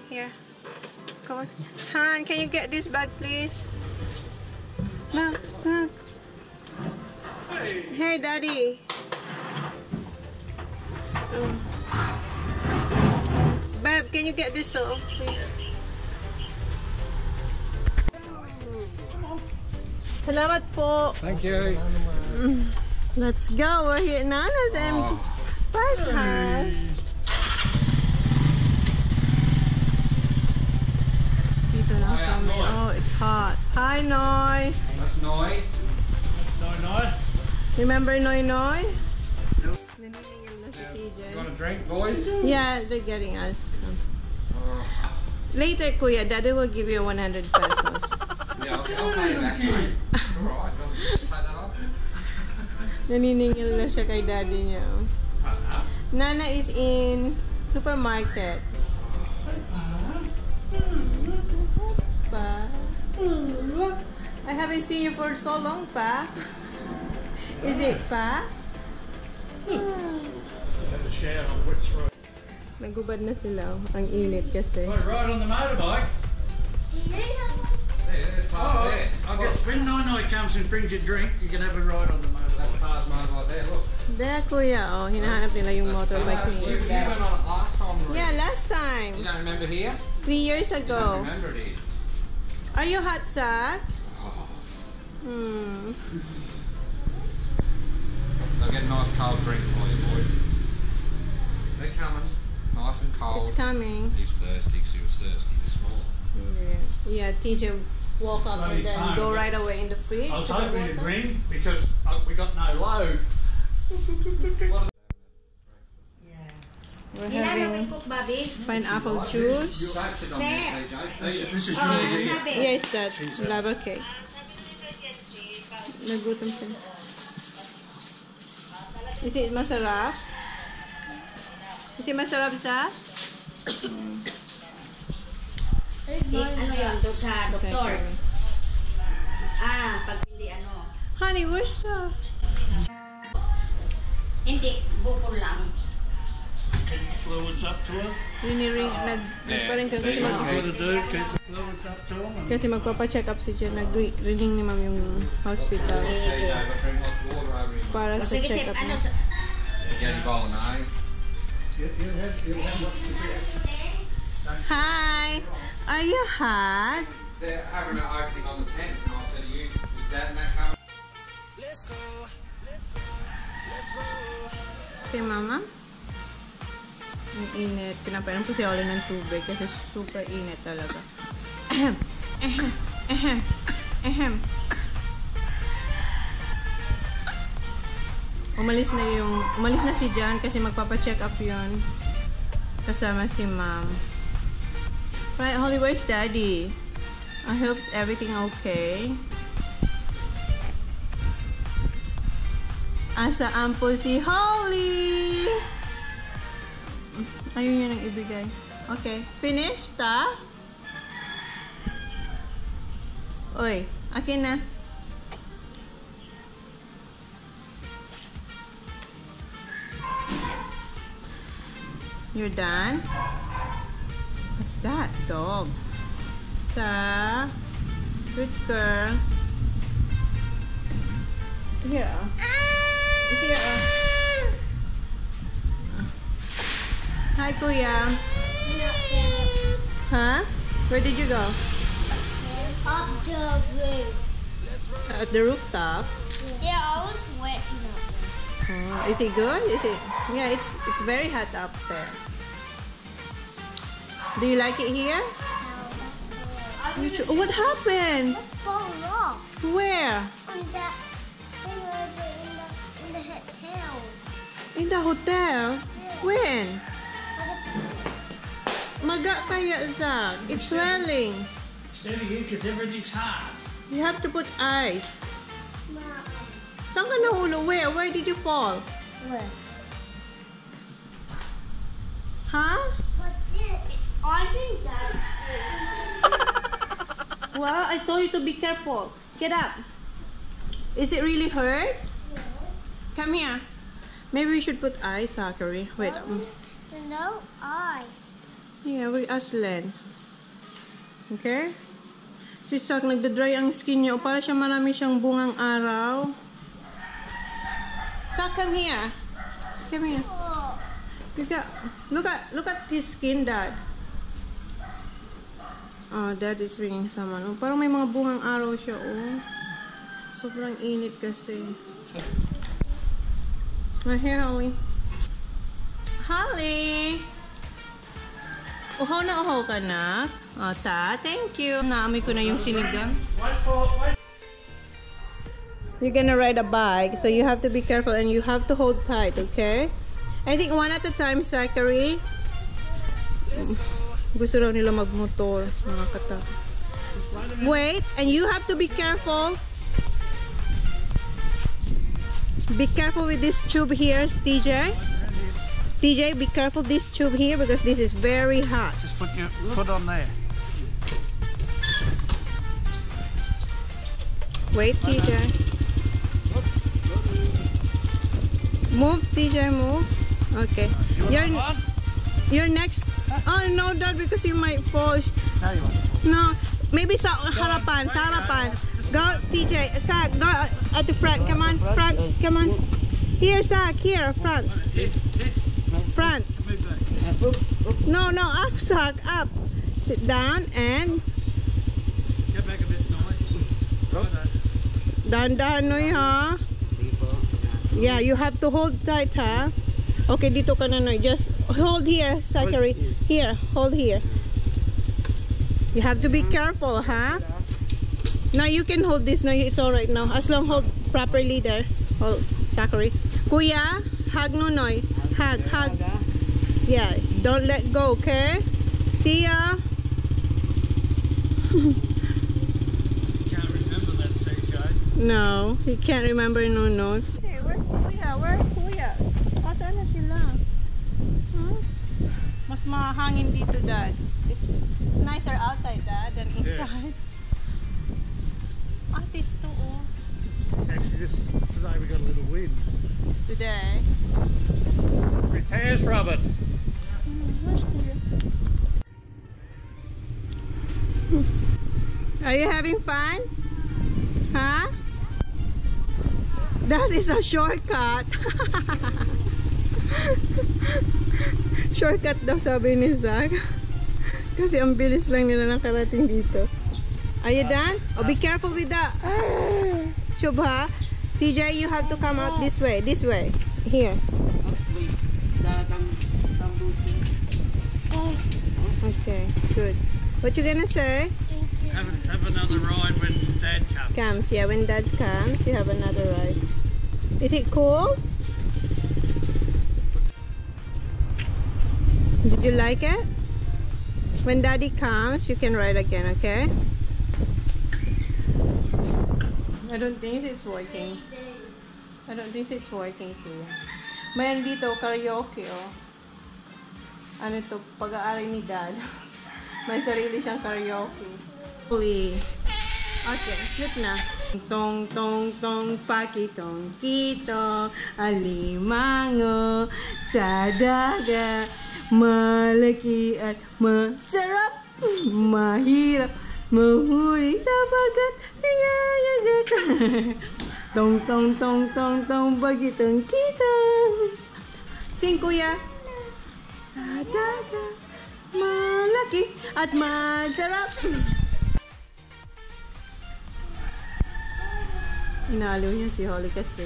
Here. Come on. Han, can you get this bag, please? Look, look. Hey, Daddy. Babe, can you get this soap, please? Salamat po. Thank you. Let's go. We're here at Nana's empty bus house. Dito na kami. Oh, it's hot. Hi, Noy. That's Noy. Noy. Remember Noy Noy? No. Naniningil na si TJ. You want a drink, boys? Yeah, they're getting us some. Later, Kuya, Daddy will give you 100 pesos. Yeah, I'll pay you back, mate. Alright, I'll pay that off. Naniningil na siya kay Daddy niya. Nana is in supermarket. Pa? I haven't seen you for so long, Pa. Is it, Pa? Nagubad na sila. Ang init kasi. Ride on the motorbike. There's part there. When Nino comes and brings you a drink, you can have a ride on the motorbike. That's part motorbike there, look. There, Kuya. Oh, hinahanap nila yung motorbike You ni went on it last time, Marie. Yeah, last time. You don't remember here? 3 years I ago. remember it is. Are you hot, Zach? Oh. I'll get a nice cold drink for you, boys. They're coming. Nice and cold. It's coming. He's thirsty because he was thirsty this morning. Yeah, TJ woke up and then go right away in the fridge. I was hoping it'd ring because we got no load. We're having pineapple juice. This is really Yes, that lava cake. Nagutom siya. Is it masarap? Is it masarap, Zach? Ano yun doon sa doktor? Pag hindi ano. Honey, where's the... Hindi, bukol lang. keep the fluids up to it. Riniring, nagparin ka kasi What I'm going to do, keep the fluids up to them. kasi magpapa-check up si Jen. Nag-ring ni ma'am yung hospital para sa Sige, check up ano niya. Get your bolognese. Hi! Are you hot? They're having an opening on the 10th, and I said to you, is Dad and that coming? Okay, mama. Ang init. Pinapainom ko si Ollie ng tubig kasi super init talaga. Ahem. Ahem. Ahem. Ahem. Umalis na si John kasi magpapa-check up yun. Kasama si mom. Right, Holly, where's Daddy? I hope everything okay. Asaan po si Holly? Ayun niya nang ibigay. Okay, finished, ta? Oy, akin na. You're done? What's that? Dog. Ta. Good girl. Here. Here. Hi, Kuya. Huh? Where did you go? Up the roof. At the rooftop. Yeah, I was sweating up there. Oh, is it good? Is it? Yeah, it's very hot upstairs. Do you like it here? Oh, what happened? It fell off. Where? On that thing over in the hotel. In the hotel? When? Maga kaya, Zach. It's swelling. Steady here because everything's hard. You have to put ice. Saan ka nahulog? Where? Where did you fall? Where? Huh? But I think that's Well, I told you to be careful. Get up. Is it really hurt? Come here. Maybe we should put ice, Zachary. Wait. no ice. Yeah, we ask Len. Okay? Si Sak, nagda-dry ang skin niya. O, para siya marami siyang bungang araw. Sak, come here. Come here. Look at his skin, Dad. Oh, Dad is ringing someone. Oh, parang may mga bungang araw siya, oh. Sobrang init kasi. Right here, Holly. Holly! Uhaw na uhaw ka, nak. O, thank you. Naamoy ko na yung sinigang. You're gonna ride a bike, so you have to be careful and you have to hold tight, okay? I think one at a time, Zachary. Gusto raw nila magmotor, mga kata. Wait, and you have to be careful. Be careful with this tube here, TJ. TJ, be careful this tube here because this is very hot. Just put your foot on there. Wait, TJ. Move, TJ, move. Okay. You're next. Oh no, Dad, because you might fall. Now you want to fall. No, maybe sa harapan, sa harapan. Go, TJ. Zach, go at the front. Come on, front. Come on. Here, Zach. Here, front. Front. No, up, Zach, up. Sit down and. Get back a bit, Noy. Dahan-dahan, Noy, ha? Yeah, you have to hold tight, ha? Okay, dito ka na, Noy. Just hold here, Zachary. Here, hold here. You have to be careful, huh? Now you can hold this, Noy. It's alright now. As long hold properly there. Hold, Zachary. Kuya, hug no, Noy. Hug. Yeah, don't let go, okay? See ya. Can't remember that same guy. No, he can't remember, no. Hey, where's Kuya? Asan na sila? Huh? Mas mahangin dito, Dad. It's nicer outside, Dad, than inside. Atis to, oh. Actually, today we got a little wind. Today. Repairs, Robert. Where's Kuya? Are you having fun? Huh? That is a shortcut. Shortcut daw, sabi ni Zach. Kasi ang bilis lang nila nakarating dito. Are you done? Oh, be careful with that. Chubha. TJ, you have to come out this way. Here. Okay, good. What you gonna say? Have another ride when Dad comes. Yeah, when Dad comes, you have another ride. Is it cool? Did you like it? When Daddy comes, you can ride again, okay? I don't think it's working. Kuya. May dito, karaoke, oh. Ano to, pag-aaral ni Dad. May sarili siyang karaoke. Okay, shoot na. Tong tong tong pakitong kito alimango sa dagat malaki at masarap mahirap mahuli sa bagat nangangagat. Tong tong tong tong tong bagitong kita. Sing, Kuya. Sa dagat malaki at masarap. Inaliw niya si Holly kasi.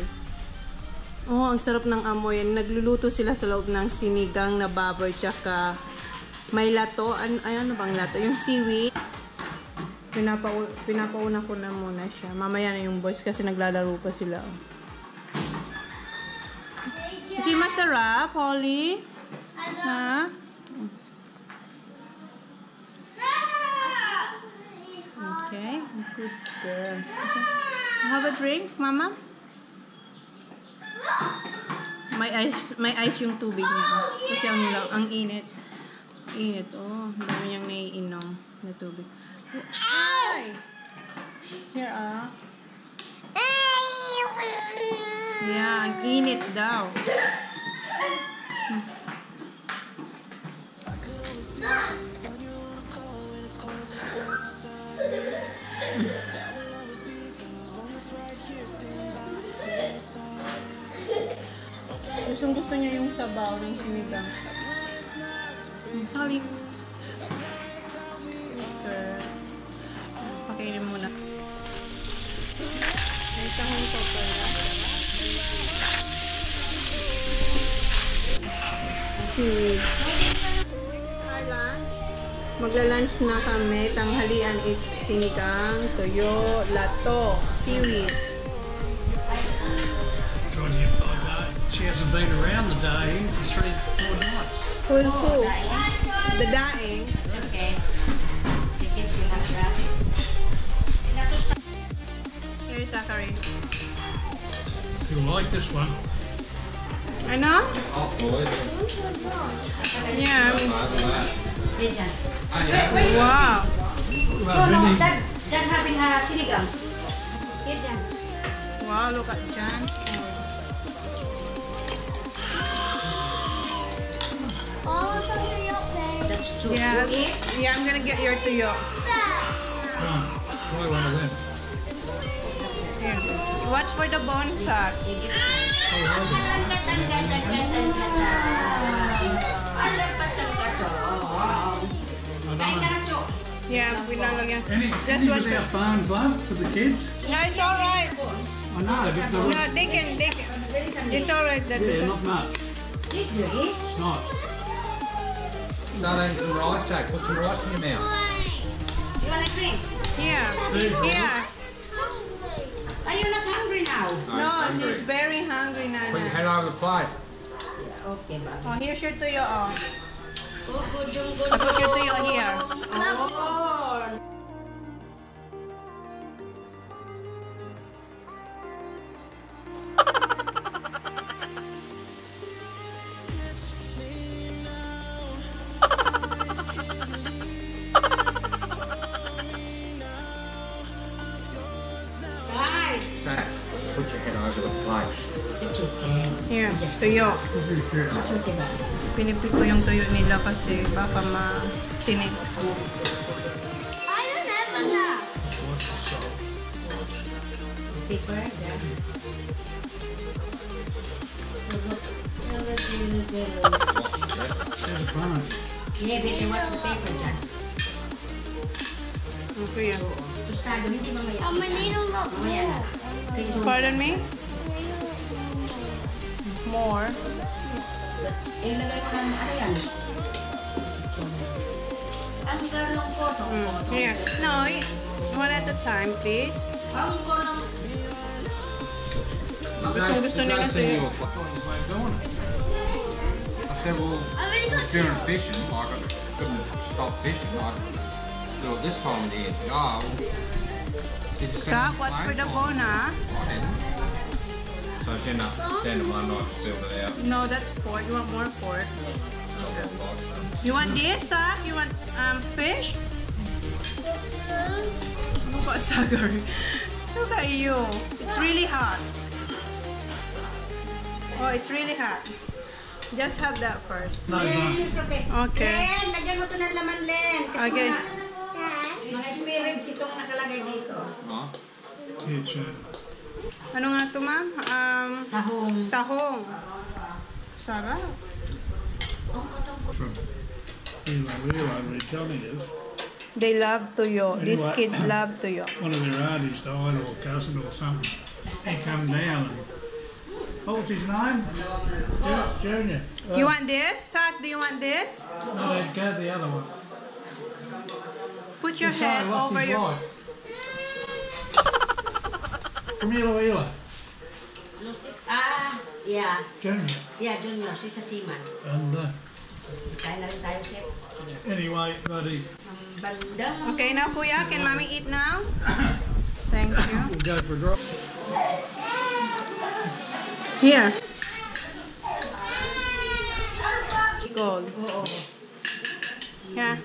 Oh, ang sarap ng amoy. Nagluluto sila sa loob ng sinigang na baboy tsaka may lato. Ano bang lato? Yung seaweed. Pinapauna ko na muna siya. Mamaya na yung boys kasi naglalaro pa sila. Kasi masarap, Holly? Ha? Okay, good girl. Have a drink, Mama? May ice yung tubig niya. Kasi ang init. Init, oh. Dami niyang naiinom na tubig. Ay! Here, ah. Yeah, ang init daw. sinigang. Halik. Pakainin muna. May tahong pa pala. Magla-lunch na kami. Tanghalian is sinigang, toyo, lato, seaweed. She hasn't been around the day for 3-4 nights. Who's who? The daing. Okay. Tickets you have that. Here's Zachary. You'll like this one. I know? Oh, boy. Yeah. Wow. No, that having a sinigang. Here, Jan. Wow, look at Jan. Oh, something okay. That's two. Yeah. You eat? Yeah, I'm gonna get your tuyo. Come on, try one of them. Here. Watch for the bone, Zach. Yeah, we don't again. Just watch Any for. bones love for the kids? No, it's alright. I know, but No, they can. It's alright. yeah, not much. This there is. It's not. Start eating some rice, Zach. Put some rice in your mouth. You want a drink? Here. Here. Are you not hungry now? No, hungry. she's very hungry, Put your Nana. head over the plate. Okay, Bob. Oh, here's your tuyo. Oh. Good, good. I put your tuyo here. Oh. Guys. Zach, put your head over the plate. It's okay. Here, tuyo. It's okay, Bob. Pinipit ko yung tuyo nila kasi baka matinig. I don't have enough. Paper, yeah. There's a bone. Yeah, baby, what's the paper, John? Okay, yeah. Tostado, hindi mamaya. I'm a little bit Mamaya na. more. Pardon me? More. Ilagay mo ng ano yan? Ang garlong photo. Here. No, one at a time, please. Ang garlong. Gusto nila see tuyo. your way of doing it. I said, well, I already got during fishing, like I couldn't stop fishing. I'd do it this time of the year. Oh, well, did you send Zach, me watch for the phone? bone, ah. I didn't. So I ended up standing one night to fill it out. No, that's pork. You want more pork? You want this, Zach? You want fish? Look at Zachary. Look at you. It's really hot. Oh, it's really hot. Just have that first. Yes, it's okay. Okay. Len, lagyan mo ito ng laman, Len. Kasi Okay. mga spirits itong nakalagay dito. Huh? It's Ano nga ito, ma'am? Tahong. Tahong. Sarap. from Real telling us They love tuyo. These Anyway. kids love tuyo. one of their aunties died or cousin or something. He come down and what was his name? Junior. You want this? Zach, do you want this? No, they'd go the other one. Put your Sorry, head what's over his your... wife? From Iloilo. Yeah. Junior. Yeah, Junior. She's a seaman. And Kain na rin tayo, Chef. Sige. anyway, buddy, Ang bandang. Okay now, Kuya? Can Mommy eat now? Thank you. we'll go for a drop. Here. Gold. Oo. Yeah.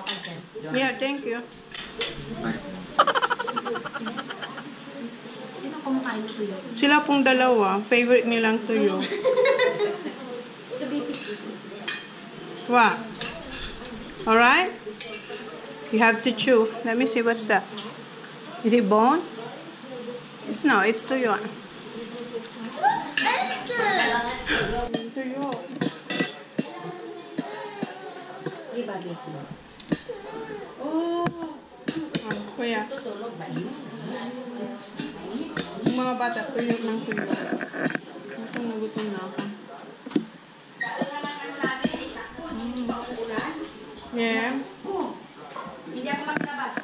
Okay, Jen. Yeah, thank you. Sino kumakain nito yun? Sila pong dalawa, favorite nilang tuyo. What? Alright? You have to chew. Let me see what's that. Is it bone? It's no, it's tuyo. Tuyo. Iba, Vicky. Oh. Kuya, Tutulog ba yun? yung mga bata, tuyo ng tuyo. Gutom na gutom na ako. Sa una lang ano namin, paulan. Yeah. Hindi ako maglabas.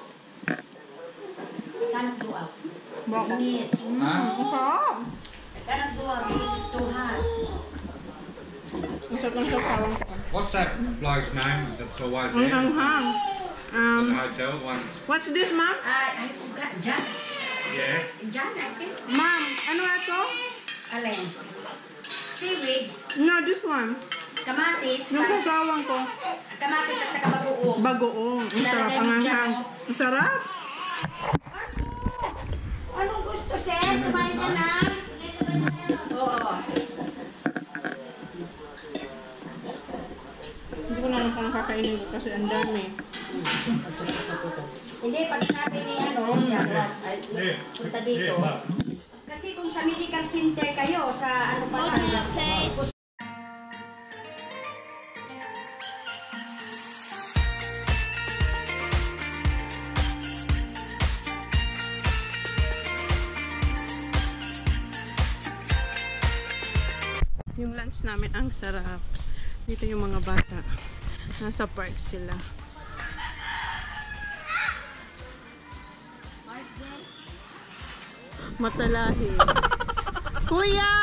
Can't go out. Bakit? Init. Ang sarap. Can't go out because it's too hot. Ang sarap ng sasawang ko. What's that bloke's name that's always Ang there? anghang. The hotel ones. What's this, ma'am? I forgot. John. Yeah. John, I think. Ma'am, ano ito? Alin? Seaweeds, No, this one. kamatis, Yung sasawang ko. kamatis at saka bagoong. Bagoong. Ang sarap. Ang anghang. Ang sarap. Anong gusto, sir? Kumain ka na? Oo. Hindi ko na lang parang kakainin ko kasi ang dami. Hindi, pag sabi ni ay, punta dito. Kasi kung sa medical center kayo, sa ano pa lang, Yung lunch namin ang sarap. Dito yung mga bata. Nasa park sila. Matalahi. Kuya!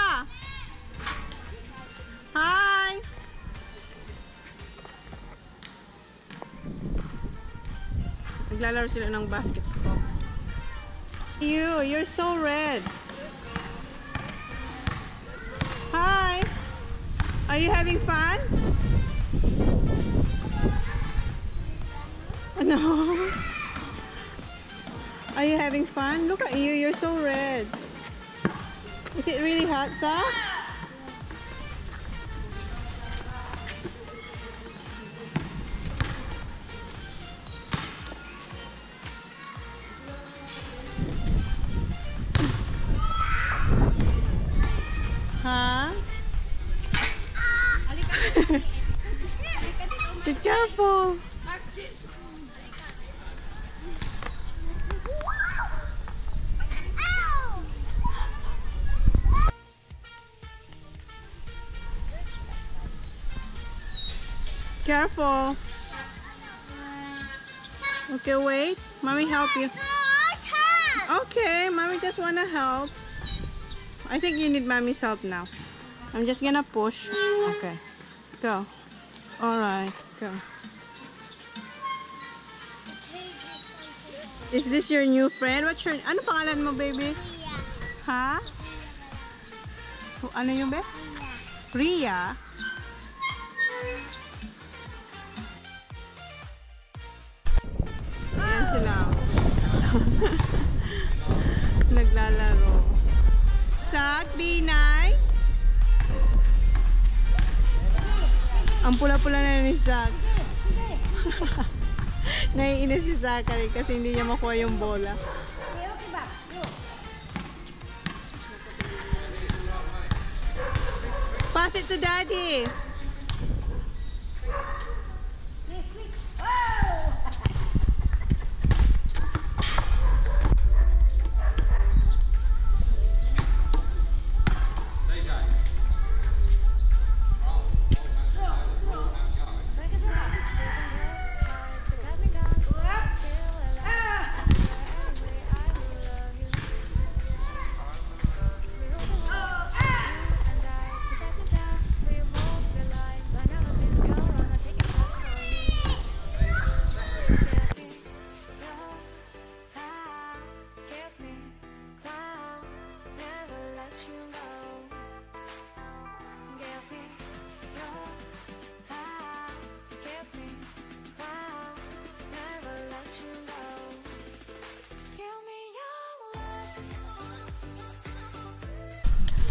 Hi! Naglalaro sila ng basketball. You're so red. Hi! Are you having fun? No. Are you having fun? Look at you, you're so red. Is it really hot, Sa? Huh? Be careful. Careful. Okay, wait. Mommy help you. Okay, mommy just wanna help. I think you need mommy's help now. I'm just gonna push. Okay. Go. Alright, go. Is this your new friend? What's your... Ano pangalan mo, baby? Ha? Ano yung be? Ria? Ayan sila. Naglalaro. Zach, be nice. Ang pula-pula na ni Zach. Naiinis si Zachary kasi hindi niya makuha yung bola. Pass it to Daddy.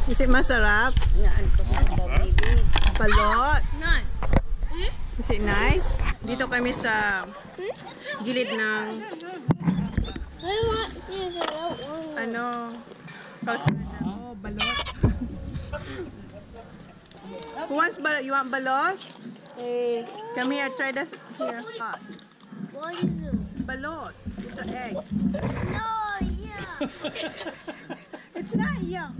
Is it masarap? Balot. Is it nice? Dito kami sa gilid ng ano, kalsada. Oh, balot. Who wants balot? You want balot? Come here, try this here. What is it? Balot. It's an egg. No, yeah. It's not young.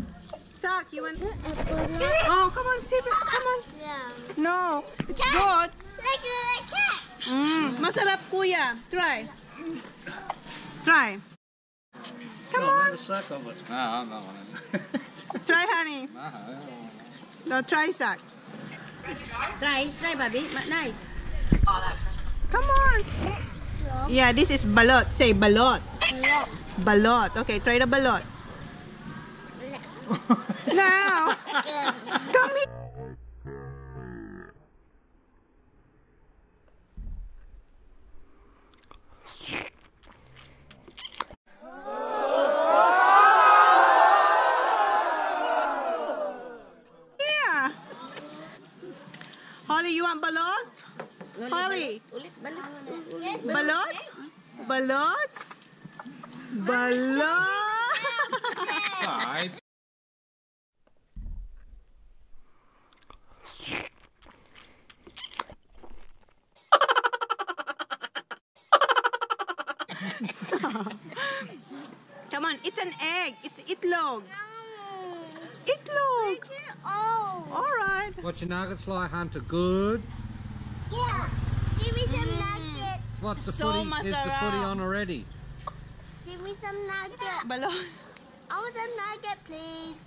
Zach, you want? Oh, come on, sip it. Come on. Yeah. No, it's good. Like a cat. Masarap, kuya. Try. Try. Come on. The suck of it. No, I'm not one of them. Try, honey. No, try, Zach. Try, Bobby. Nice. Come on. Yeah, this is balot. Say balot. Balot. Okay, try the balot. Now, come here. Yeah. Holly, you want balot? Holly. Balot? Balot? Balot? Alright. Come on, it's an egg. It's itlog. Itlog. Oh. All right. What's your nuggets like, Hunter? Good? Yeah. Give me some nuggets. What's the So footy? Is the masarap. footy on already? Give me some nuggets. Balot. I want some nugget, please.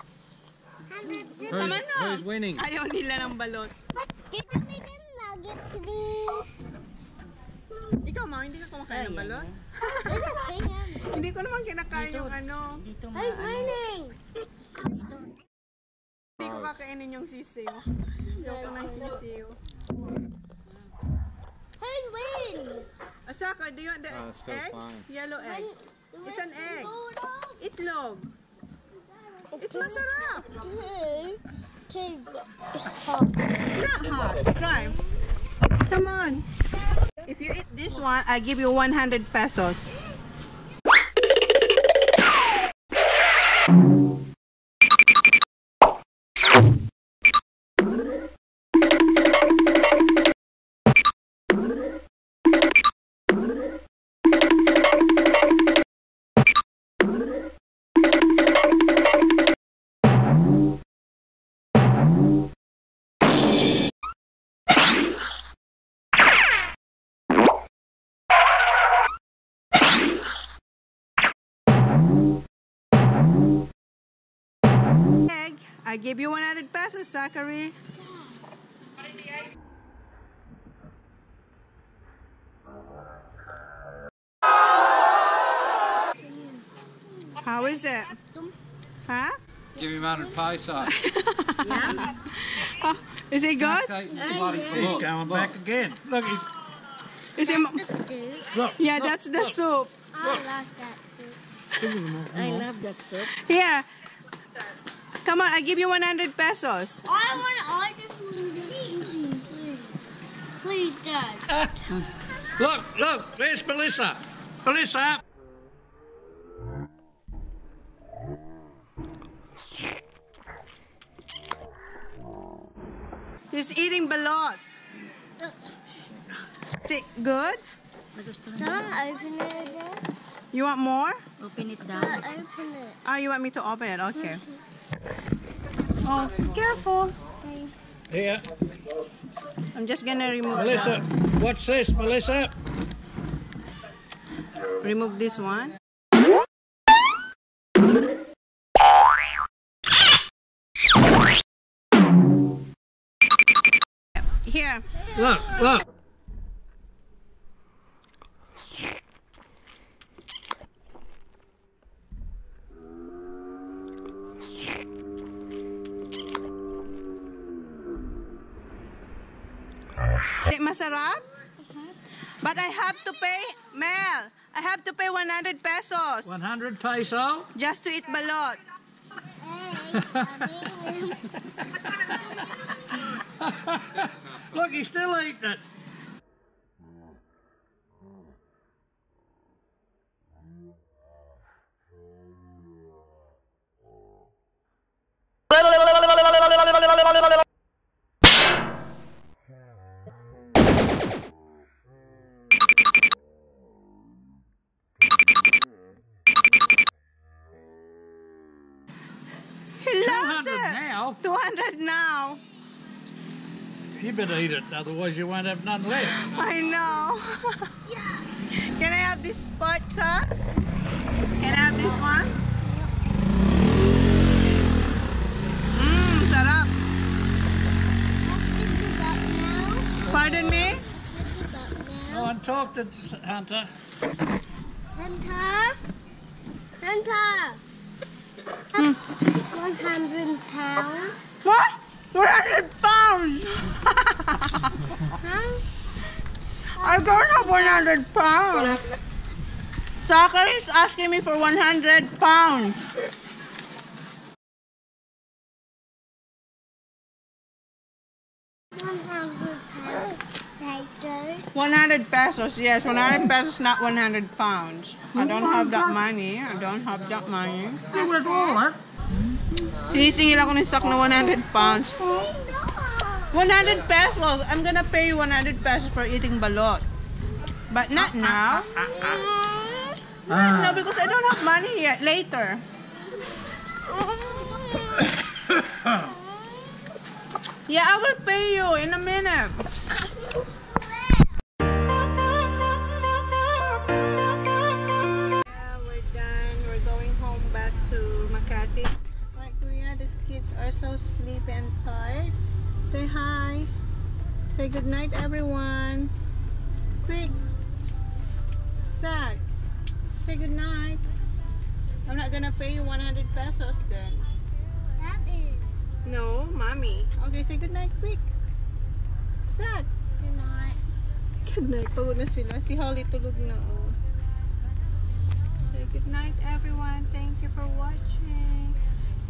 Tama na. Who's winning? Ayaw nila ng balot. Give me some nugget, please. Ikaw, Ma, hindi ka kumakain ng balot? There's a Kainan. Hindi ko naman kinakain yung ano. Who's winning? Hindi ko kakainin yung sisiw. Ayoko ng sisiw. Who's winning? Asaka, do you want the still egg? fine. Yellow egg. It's an egg. Itlog. It's masarap. Two. It's not hot. Try. Come on. If you eat this one, I give you 100 pesos. Egg. I give you 100 pesos, Zachary. How is it? Huh? Give him 100 pesos. Oh, is it good? He's going back again. Look, he's... Is it? Look. Yeah, that's the soup. I love that soup. I love that soup. Here. Come on, I give you 100 pesos. I just want to please, Dad. Look, there's Melissa. Melissa. He's eating balot. Good? Can I open it again? You want more? Open it down. Open it. Oh, you want me to open it? Okay. Oh, careful. Here. I'm just gonna remove Melissa, what's this, Melissa? remove this one. Here. Look. Is it masarap? But I have to pay, Mel, I have to pay 100 pesos 100 peso. just to eat balot. Look, he's still eating it. now. 200 now. You better eat it, otherwise you won't have none left. I know. Can I have this spot, sir? Can I have this one? Sarap. Pardon me? Go and talk to Hunter. Hunter? Hunter? 100 pounds. What? 100 pounds! Huh? I don't have 100 pounds. Zachary is asking me for 100 pounds. Later. 100 pesos, yes. 100 pesos, not 100 pounds. I don't have that money. I don't have that money. You went all that. Sinisingil ako ni Sak na 100 pounds. 100 pesos. I'm gonna pay you 100 pesos for eating balot. But not now. No, because I don't have money yet. Later. Yeah, I will pay you in a minute. Yeah, we're done. We're going home back to Makati. Right, Kuya, these kids are so sleepy and tired. Say hi. Say good night, everyone. Quick. Zach, say good night. I'm not gonna pay you 100 pesos then. Daddy. No, mommy. Okay, say good night, quick. Zach. Good night. Good night. Pagod na sila. Si Holly tulog na. Oh. Say good night, everyone. Thank you for watching.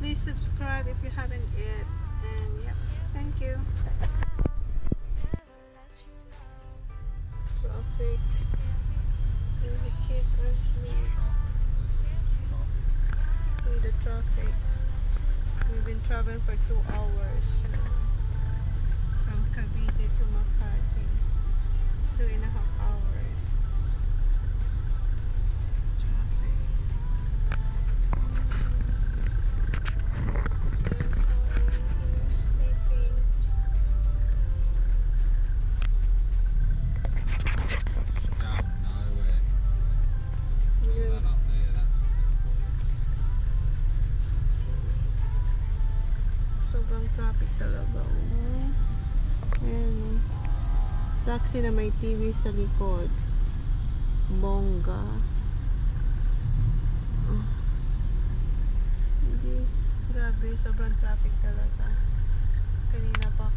Please subscribe if you haven't yet. And yep, thank you. Traffic. And the kids are asleep. See the traffic. We've been traveling for 2 hours now. From Cavite to Makati. 2.5 hours. Traffic. Sleeping. Down nowhere. That up there, that's Sobrang traffic talaga. Oh. Ayan. Taxi na may TV sa likod. Bongga. Hindi. Grabe. Sobrang traffic talaga. Kanina pa